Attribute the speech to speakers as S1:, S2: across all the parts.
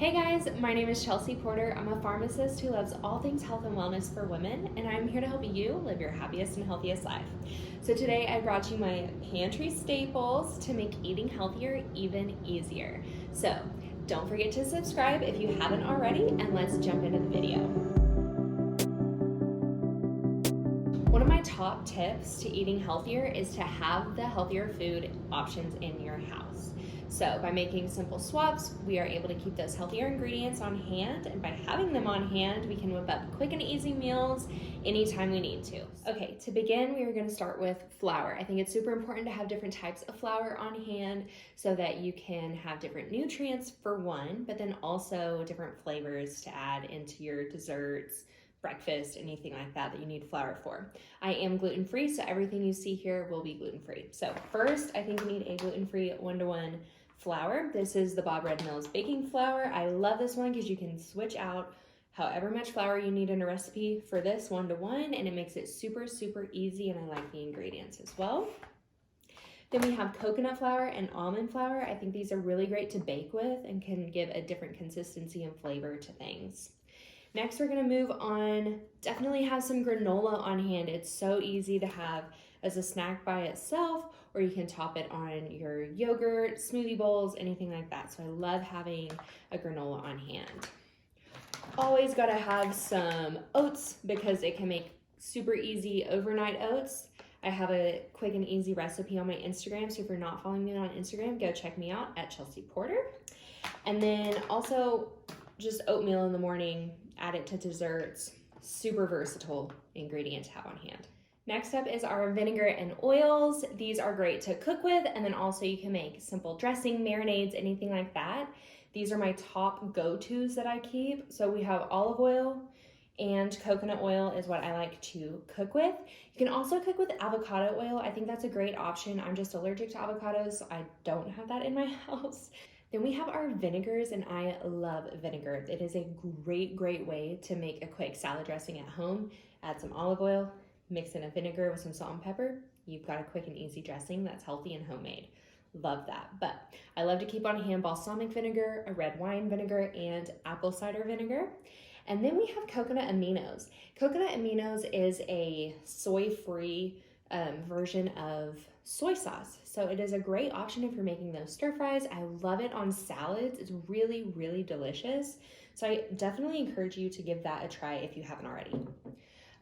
S1: Hey guys, my name is Chelsea Porter. I'm a pharmacist who loves all things health and wellness for women, and I'm here to help you live your happiest and healthiest life. So today I brought you my pantry staples to make eating healthier even easier. So don't forget to subscribe if you haven't already, and let's jump into the video. One of my top tips to eating healthier is to have the healthier food options in your house. So by making simple swaps, we are able to keep those healthier ingredients on hand, and by having them on hand, we can whip up quick and easy meals anytime we need to. Okay, to begin, we are going to start with flour. I think it's super important to have different types of flour on hand so that you can have different nutrients for one, but then also different flavors to add into your desserts, breakfast, anything like that you need flour for. I am gluten-free, so everything you see here will be gluten-free. So first, I think you need a gluten-free 1-to-1 flour. This is the Bob Red Mills baking flour. I love this one because you can switch out however much flour you need in a recipe for this 1-to-1, and it makes it super, super easy, and I like the ingredients as well. Then we have coconut flour and almond flour. I think these are really great to bake with and can give a different consistency and flavor to things. Next, we're gonna move on. Definitely have some granola on hand. It's so easy to have as a snack by itself, or you can top it on your yogurt, smoothie bowls, anything like that. So I love having a granola on hand. Always gotta have some oats because it can make super easy overnight oats. I have a quick and easy recipe on my Instagram, so if you're not following me on Instagram, go check me out at Chelsea Porter. And then also just oatmeal in the morning, add it to desserts. Super versatile ingredient to have on hand. Next up is our vinegar and oils. These are great to cook with, and then also you can make simple dressing, marinades, anything like that. These are my top go-tos that I keep. So we have olive oil and coconut oil is what I like to cook with. You can also cook with avocado oil. I think that's a great option. I'm just allergic to avocados, so I don't have that in my house. Then we have our vinegars, and I love vinegar. It is a great, great way to make a quick salad dressing at home. Add some olive oil, mix in a vinegar with some salt and pepper. You've got a quick and easy dressing that's healthy and homemade. Love that. But I love to keep on hand balsamic vinegar, a red wine vinegar, and apple cider vinegar. And then we have coconut aminos. Coconut aminos is a soy-free version of soy sauce. So it is a great option if you're making those stir fries. I love it on salads. It's really, really delicious. So I definitely encourage you to give that a try if you haven't already.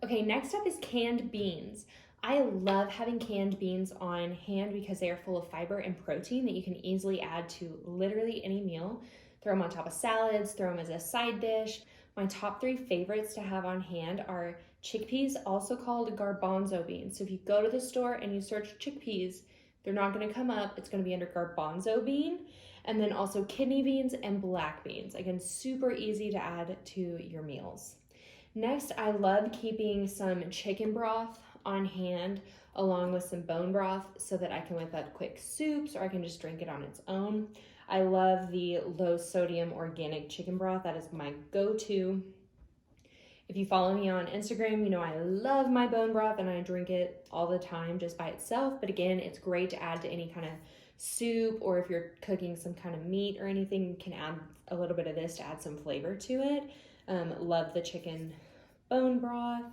S1: Okay, next up is canned beans. I love having canned beans on hand because they are full of fiber and protein that you can easily add to literally any meal. Throw them on top of salads, throw them as a side dish. My top 3 favorites to have on hand are chickpeas, also called garbanzo beans. So if you go to the store and you search chickpeas, they're not gonna come up. It's gonna be under garbanzo bean. And then also kidney beans and black beans. Again, super easy to add to your meals. Next, I love keeping some chicken broth on hand along with some bone broth so that I can whip up quick soups, or I can just drink it on its own. I love the low sodium organic chicken broth. That is my go-to. If you follow me on Instagram, you know I love my bone broth and I drink it all the time just by itself. But again, it's great to add to any kind of soup, or if you're cooking some kind of meat or anything, you can add a little bit of this to add some flavor to it. Love the chicken bone broth.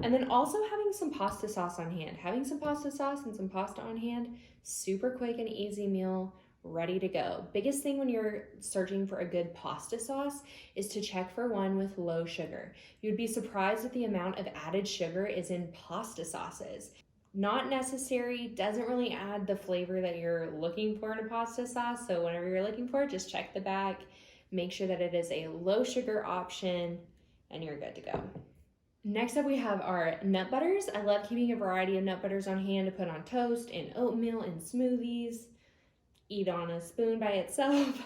S1: And then also having some pasta sauce on hand. Having some pasta sauce and some pasta on hand, super quick and easy meal, ready to go. Biggest thing when you're searching for a good pasta sauce is to check for one with low sugar. You'd be surprised at the amount of added sugar is in pasta sauces. Not necessary, doesn't really add the flavor that you're looking for in a pasta sauce. So whenever you're looking for it, just check the back, make sure that it is a low sugar option, and you're good to go. Next up, we have our nut butters. I love keeping a variety of nut butters on hand to put on toast and oatmeal and smoothies. Eat on a spoon by itself.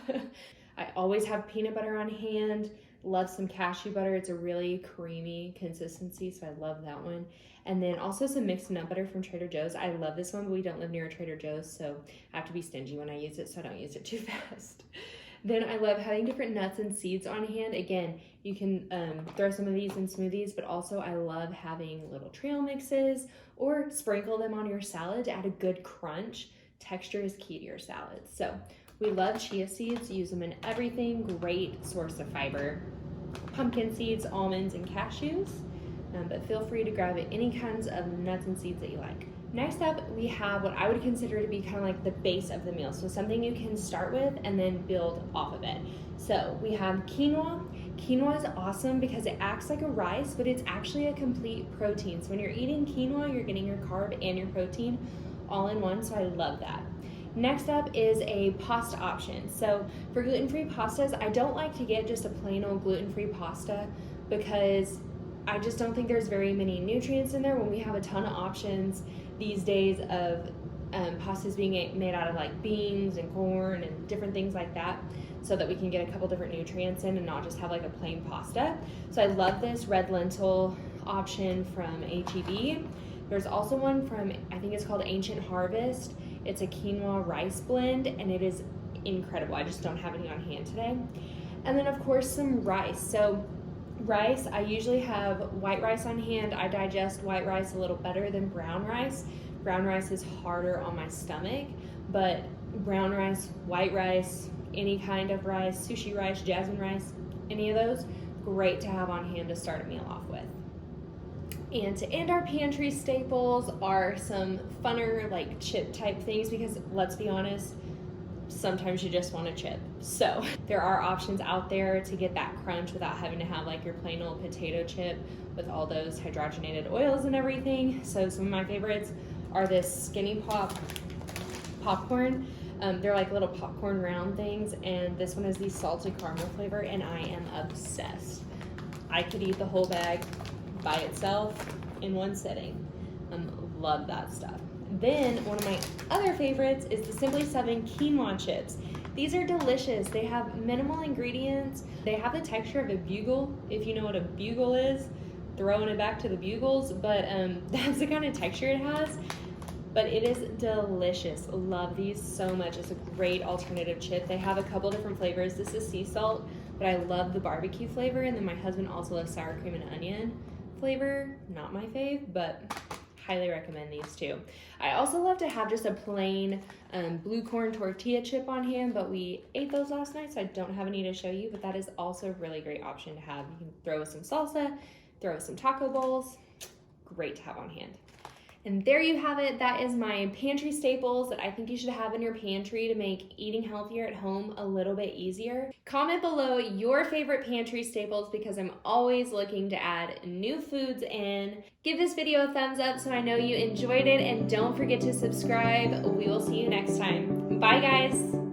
S1: I always have peanut butter on hand. Love some cashew butter. It's a really creamy consistency, so I love that one. And then also some mixed nut butter from Trader Joe's. I love this one, but we don't live near a Trader Joe's, so I have to be stingy when I use it, so I don't use it too fast. Then I love having different nuts and seeds on hand. Again, you can throw some of these in smoothies, but also I love having little trail mixes or sprinkle them on your salad to add a good crunch. Texture is key to your salads. So We love chia seeds, use them in everything, great source of fiber. Pumpkin seeds, almonds, and cashews, but feel free to grab any kinds of nuts and seeds that you like. Next up, we have what I would consider to be kind of like the base of the meal, so something you can start with and then build off of it. So we have quinoa. Quinoa is awesome because it acts like a rice, but it's actually a complete protein. So when you're eating quinoa, you're getting your carb and your protein all in one, so I love that. Next up is a pasta option. So for gluten-free pastas, I don't like to get just a plain old gluten-free pasta because I just don't think there's very many nutrients in there when we have a ton of options these days of pastas being made out of like beans and corn and different things like that, so that we can get a couple different nutrients in and not just have like a plain pasta. So I love this red lentil option from HEB. There's also one from, I think it's called Ancient Harvest. It's a quinoa rice blend and it is incredible. I just don't have any on hand today. And then of course some rice. So rice, I usually have white rice on hand. I digest white rice a little better than brown rice. Brown rice is harder on my stomach, but brown rice, white rice, any kind of rice, sushi rice, jasmine rice, any of those, great to have on hand to start a meal off with. And to end our pantry staples are some funner like chip type things, because let's be honest, sometimes you just want a chip. So there are options out there to get that crunch without having to have like your plain old potato chip with all those hydrogenated oils and everything. So some of my favorites are this Skinny Pop popcorn. They're like little popcorn round things, and this one is the salted caramel flavor, and I am obsessed. I could eat the whole bag by itself in one sitting. Love that stuff. Then one of my other favorites is the Simply 7 quinoa chips. These are delicious. They have minimal ingredients. They have the texture of a bugle, if you know what a bugle is, throwing it back to the bugles, but that's the kind of texture it has. But it is delicious. Love these so much. It's a great alternative chip. They have a couple different flavors. This is sea salt, but I love the barbecue flavor, and then my husband also loves sour cream and onion flavor. Not my fave, but highly recommend these too. I also love to have just a plain blue corn tortilla chip on hand, but we ate those last night, so I don't have any to show you, but that is also a really great option to have. You can throw with some salsa, throw with some taco bowls. Great to have on hand. And there you have it. That is my pantry staples that I think you should have in your pantry to make eating healthier at home a little bit easier. Comment below your favorite pantry staples, because I'm always looking to add new foods in. Give this video a thumbs up so I know you enjoyed it, and don't forget to subscribe. We will see you next time. Bye guys.